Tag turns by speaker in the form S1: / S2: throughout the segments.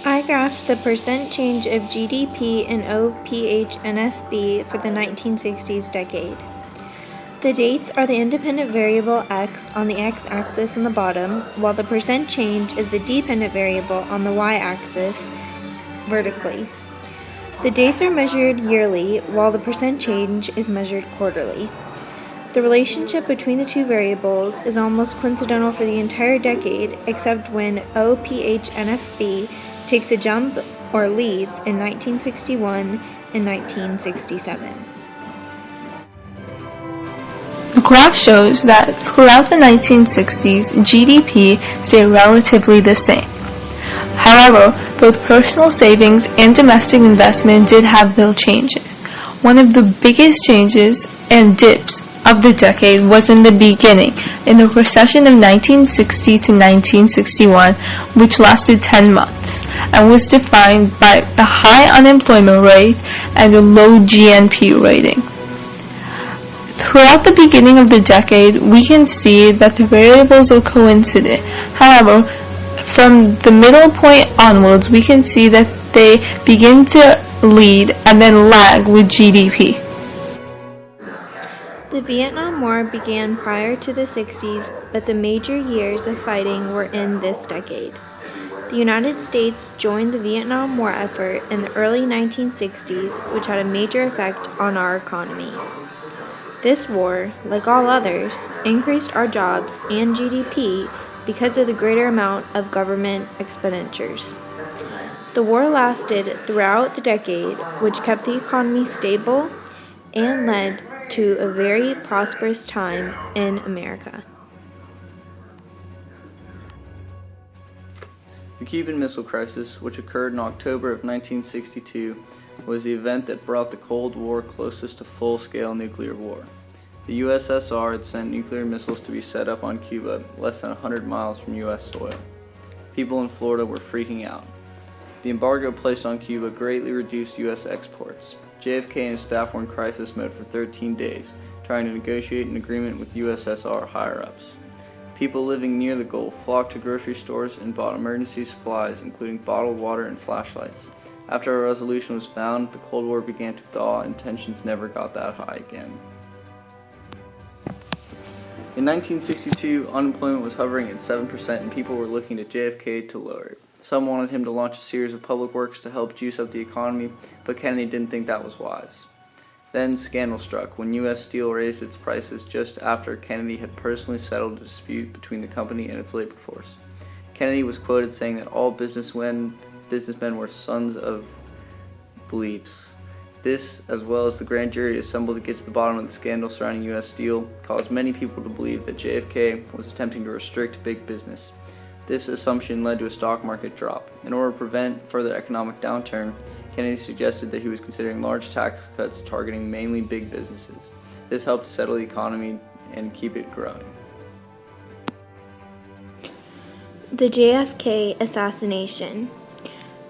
S1: I graphed the percent change of GDP and OPHNFB for the 1960s decade. The dates are the independent variable x on the x-axis on the bottom, while the percent change is the dependent variable on the y-axis vertically. The dates are measured yearly, while the percent change is measured quarterly. The relationship between the two variables is almost coincidental for the entire decade, except when OPHNFB takes a jump or leads in 1961 and 1967.
S2: The graph shows that throughout the 1960s, GDP stayed relatively the same. However, both personal savings and domestic investment did have real changes. One of the biggest changes and dips of the decade was in the beginning, in the recession of 1960 to 1961, which lasted 10 months, and was defined by a high unemployment rate and a low GNP rating. Throughout the beginning of the decade, we can see that the variables are coincident. However, from the middle point onwards, we can see that they begin to lead and then lag with GDP.
S1: The Vietnam War began prior to the 60s, but the major years of fighting were in this decade. The United States joined the Vietnam War effort in the early 1960s, which had a major effect on our economy. This war, like all others, increased our jobs and GDP because of the greater amount of government expenditures. The war lasted throughout the decade, which kept the economy stable and led to a very prosperous time in America.
S3: The Cuban Missile Crisis, which occurred in October of 1962, was the event that brought the Cold War closest to full-scale nuclear war. The USSR had sent nuclear missiles to be set up on Cuba, less than 100 miles from U.S. soil. People in Florida were freaking out. The embargo placed on Cuba greatly reduced U.S. exports. JFK and his staff were in crisis mode for 13 days, trying to negotiate an agreement with USSR higher-ups. People living near the Gulf flocked to grocery stores and bought emergency supplies, including bottled water and flashlights. After a resolution was found, the Cold War began to thaw and tensions never got that high again. In 1962, unemployment was hovering at 7% and people were looking to JFK to lower it. Some wanted him to launch a series of public works to help juice up the economy, but Kennedy didn't think that was wise. Then scandal struck when U.S. Steel raised its prices just after Kennedy had personally settled a dispute between the company and its labor force. Kennedy was quoted saying that all businessmen were sons of bleeps. This, as well as the grand jury assembled to get to the bottom of the scandal surrounding U.S. Steel, caused many people to believe that JFK was attempting to restrict big business. This assumption led to a stock market drop. In order to prevent further economic downturn, Kennedy suggested that he was considering large tax cuts targeting mainly big businesses. This helped to settle the economy and keep it growing.
S1: The JFK assassination.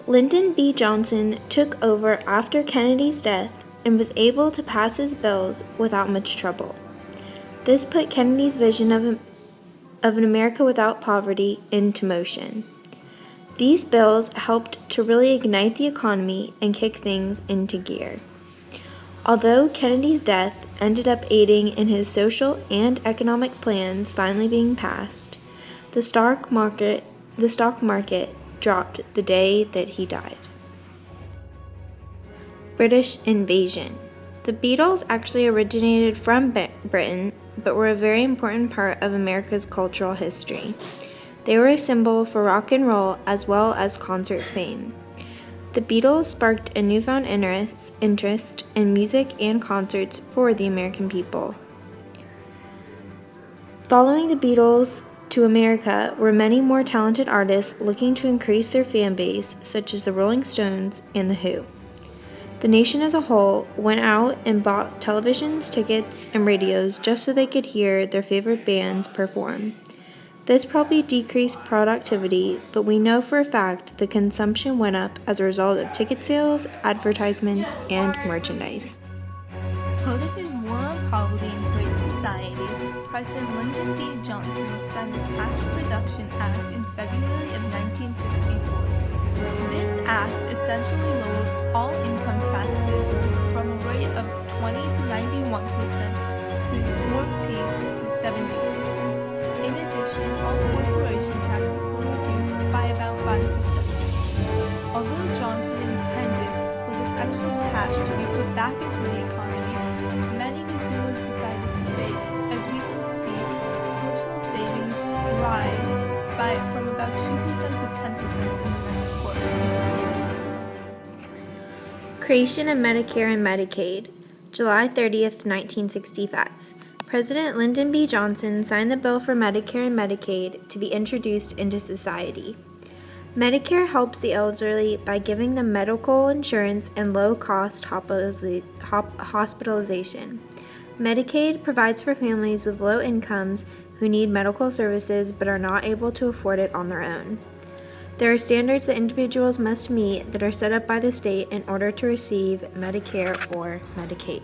S1: Lyndon B. Johnson took over after Kennedy's death and was able to pass his bills without much trouble. This put Kennedy's vision of an America without poverty into motion. These bills helped to really ignite the economy and kick things into gear. Although Kennedy's death ended up aiding in his social and economic plans finally being passed, the stock market dropped the day that he died. British invasion. The Beatles actually originated from Britain, but were a very important part of America's cultural history. They were a symbol for rock and roll as well as concert fame. The Beatles sparked a newfound interest in music and concerts for the American people. Following the Beatles to America were many more talented artists looking to increase their fan base, such as the Rolling Stones and The Who. The nation as a whole went out and bought televisions, tickets, and radios just so they could hear their favorite bands perform. This probably decreased productivity, but we know for a fact the consumption went up as a result of ticket sales, advertisements, and merchandise.
S4: To live in warm, poverty, and great society.
S2: President Lyndon B. Johnson signed the Tax Reduction Act in February of 1964. This act essentially lowered all income taxes from a rate of 20 to 91% to 14 to 70%. In addition, all corporation taxes were reduced by about 5%. Although Johnson intended for this extra cash to be put back into the economy, many consumers decided to save. As we can see, personal savings rise from about 2% to 10% in the next quarter.
S1: Creation of Medicare and Medicaid, July 30th, 1965. President Lyndon B. Johnson signed the bill for Medicare and Medicaid to be introduced into society. Medicare helps the elderly by giving them medical insurance and low-cost hospitalization. Medicaid provides for families with low incomes who need medical services but are not able to afford it on their own. There are standards that individuals must meet that are set up by the state in order to receive Medicare or Medicaid.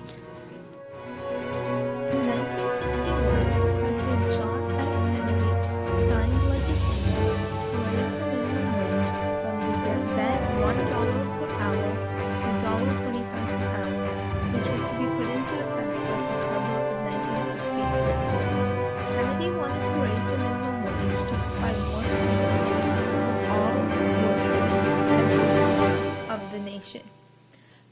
S2: In 1961, President John F. Kennedy signed legislation to raise the minimum wage from the then $1 per hour to $1.25 per hour, which was to be put into effect by September of 1963. Kennedy wanted to raise the minimum wage to provide more freedom for all workers and citizens of the nation.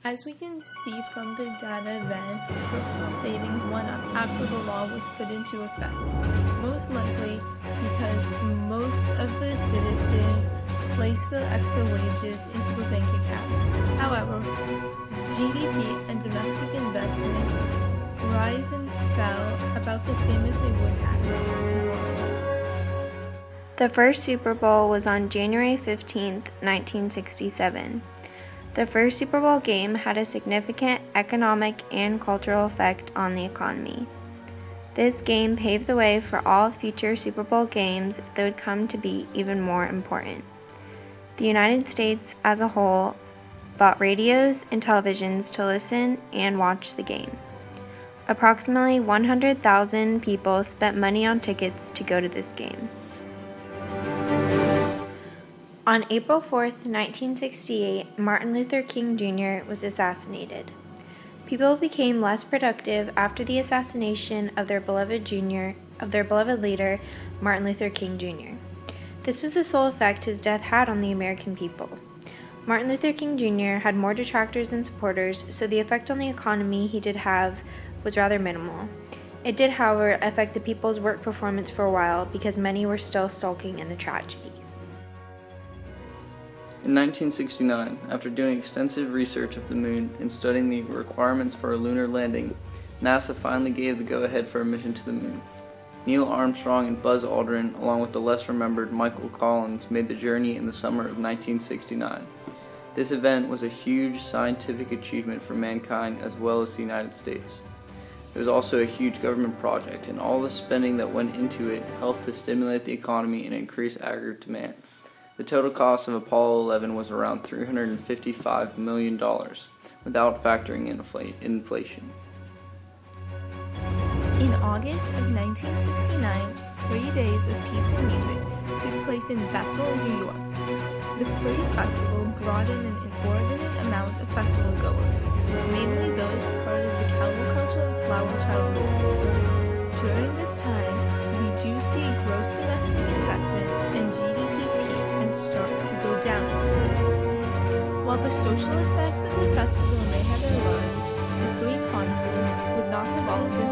S2: As we can see from the data then, personal savings went up after the law was put into effect, most likely because most of the citizens placed their extra wages into the bank account. However, GDP and domestic investment rise and fell about the same as they would have normally.
S1: The first Super Bowl was on January 15th, 1967. The first Super Bowl game had a significant economic and cultural effect on the economy. This game paved the way for all future Super Bowl games that would come to be even more important. The United States as a whole bought radios and televisions to listen and watch the game. Approximately 100,000 people spent money on tickets to go to this game. On April 4th, 1968, Martin Luther King Jr. was assassinated. People became less productive after the assassination of their beloved leader, Martin Luther King Jr. This was the sole effect his death had on the American people. Martin Luther King Jr. had more detractors than supporters, so the effect on the economy he did have was rather minimal. It did, however, affect the people's work performance for a while because many were still sulking in the tragedy.
S3: In 1969, after doing extensive research of the moon and studying the requirements for a lunar landing, NASA finally gave the go-ahead for a mission to the moon. Neil Armstrong and Buzz Aldrin, along with the less-remembered Michael Collins, made the journey in the summer of 1969. This event was a huge scientific achievement for mankind as well as the United States. It was also a huge government project, and all the spending that went into it helped to stimulate the economy and increase aggregate demand. The total cost of Apollo 11 was around $355 million, without factoring in inflation.
S2: In August of 1969, 3 days of peace and music took place in Bethel, New York. The Free Festival brought in an inordinate amount of festival goers, mainly those part of the counterculture and flower child movement. During this time, we do see gross domestic investment and GDP peak and start to go down. While the social effects of the festival may have been large, the free concert would not have all been